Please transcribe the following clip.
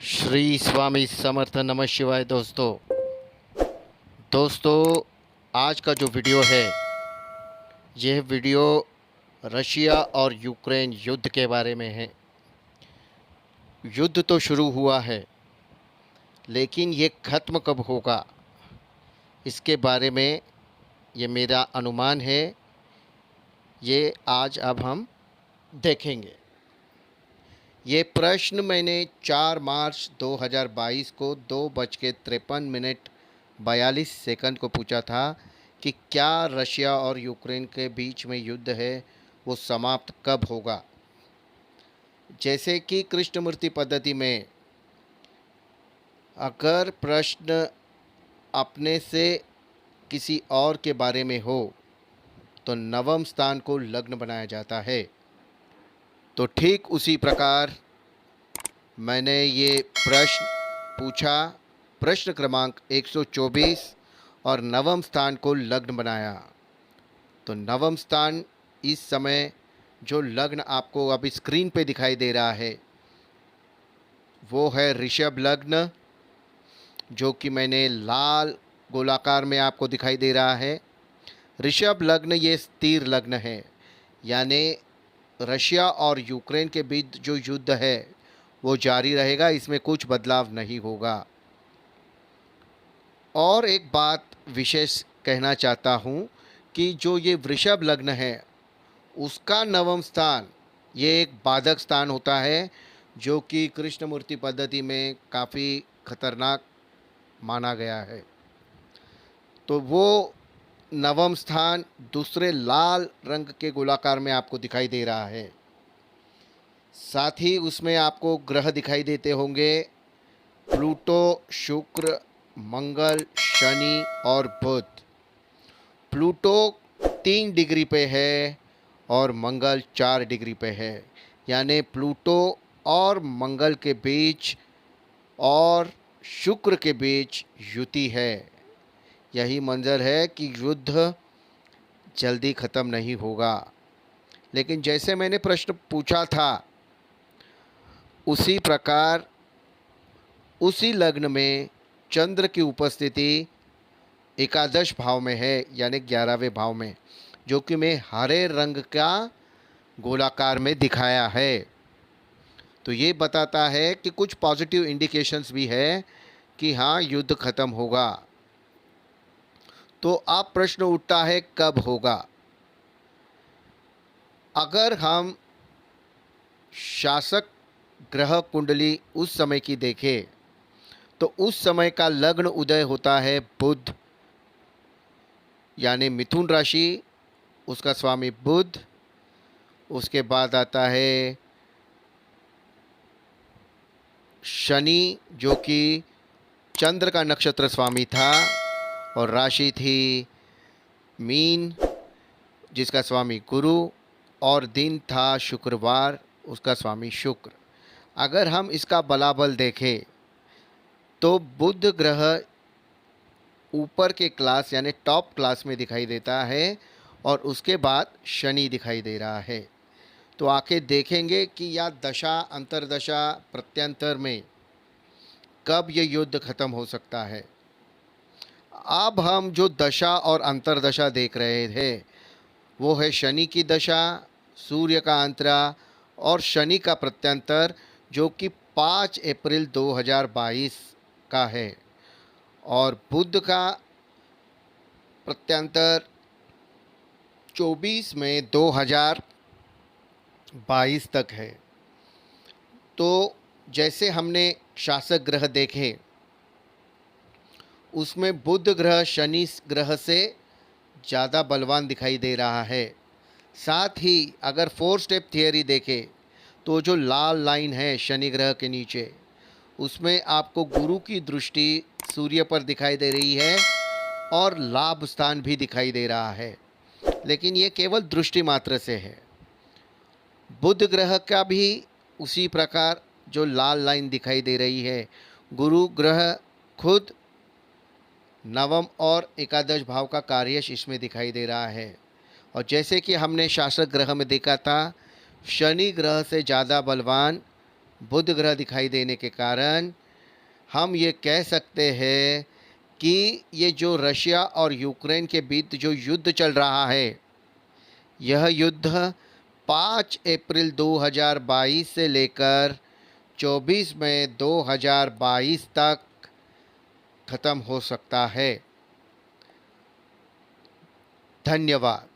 श्री स्वामी समर्थ नमः शिवाय। दोस्तों आज का जो वीडियो है, यह वीडियो रशिया और यूक्रेन युद्ध के बारे में है। युद्ध तो शुरू हुआ है, लेकिन ये ख़त्म कब होगा, इसके बारे में ये मेरा अनुमान है। ये आज अब हम देखेंगे। ये प्रश्न मैंने 4 मार्च 2022 को 2:53 को पूछा था कि क्या रशिया और यूक्रेन के बीच में युद्ध है वो समाप्त कब होगा। जैसे कि कृष्णमूर्ति पद्धति में अगर प्रश्न अपने से किसी और के बारे में हो तो नवम स्थान को लग्न बनाया जाता है। तो ठीक उसी प्रकार मैंने ये प्रश्न पूछा, प्रश्न क्रमांक 124, और नवम स्थान को लग्न बनाया। तो नवम स्थान इस समय जो लग्न आपको अभी स्क्रीन पे दिखाई दे रहा है वो है ऋषभ लग्न, जो कि मैंने लाल गोलाकार में आपको दिखाई दे रहा है। ऋषभ लग्न ये स्थिर लग्न है, यानी रशिया और यूक्रेन के बीच जो युद्ध है वो जारी रहेगा, इसमें कुछ बदलाव नहीं होगा। और एक बात विशेष कहना चाहता हूँ कि जो ये वृषभ लग्न है उसका नवम स्थान ये एक बाधक स्थान होता है, जो कि कृष्णमूर्ति पद्धति में काफ़ी खतरनाक माना गया है। तो वो नवम स्थान दूसरे लाल रंग के गोलाकार में आपको दिखाई दे रहा है। साथ ही उसमें आपको ग्रह दिखाई देते होंगे, प्लूटो, शुक्र, मंगल, शनि और बुध। प्लूटो 3 डिग्री पे है और मंगल 4 डिग्री पे है, यानी प्लूटो और मंगल के बीच और शुक्र के बीच युति है। यही मंजर है कि युद्ध जल्दी ख़त्म नहीं होगा। लेकिन जैसे मैंने प्रश्न पूछा था उसी प्रकार उसी लग्न में चंद्र की उपस्थिति एकादश भाव में है, यानी 11वें भाव में, जो कि मैं हरे रंग का गोलाकार में दिखाया है। तो ये बताता है कि कुछ पॉजिटिव इंडिकेशंस भी है कि हाँ, युद्ध ख़त्म होगा। तो अब प्रश्न उठता है कब होगा। अगर हम शासक ग्रह कुंडली उस समय की देखें तो उस समय का लग्न उदय होता है बुध, यानी मिथुन राशि, उसका स्वामी बुध। उसके बाद आता है शनि, जो कि चंद्र का नक्षत्र स्वामी था, और राशि थी मीन, जिसका स्वामी गुरु, और दिन था शुक्रवार, उसका स्वामी शुक्र। अगर हम इसका बलाबल देखें तो बुध ग्रह ऊपर के क्लास यानी टॉप क्लास में दिखाई देता है, और उसके बाद शनि दिखाई दे रहा है। तो आके देखेंगे कि या दशा अंतरदशा प्रत्यंतर में कब ये युद्ध ख़त्म हो सकता है। अब हम जो दशा और अंतरदशा देख रहे थे वो है शनि की दशा, सूर्य का अंतरा और शनि का प्रत्यंतर, जो कि 5 अप्रैल 2022 का है, और बुध का प्रत्यंतर 24 मई 2022 तक है। तो जैसे हमने शासक ग्रह देखे उसमें बुध ग्रह शनि ग्रह से ज़्यादा बलवान दिखाई दे रहा है। साथ ही अगर 4 स्टेप थियरी देखें तो जो लाल लाइन है शनि ग्रह के नीचे, उसमें आपको गुरु की दृष्टि सूर्य पर दिखाई दे रही है और लाभ स्थान भी दिखाई दे रहा है, लेकिन ये केवल दृष्टि मात्र से है। बुध ग्रह का भी उसी प्रकार जो लाल लाइन दिखाई दे रही है, गुरु ग्रह खुद नवम और एकादश भाव का कार्यश इसमें दिखाई दे रहा है। और जैसे कि हमने शासक ग्रह में देखा था, शनि ग्रह से ज़्यादा बलवान बुध ग्रह दिखाई देने के कारण हम ये कह सकते हैं कि ये जो रशिया और यूक्रेन के बीच जो युद्ध चल रहा है, यह युद्ध 5 अप्रैल 2022 से लेकर 24 मई 2022 तक खत्म हो सकता है। धन्यवाद।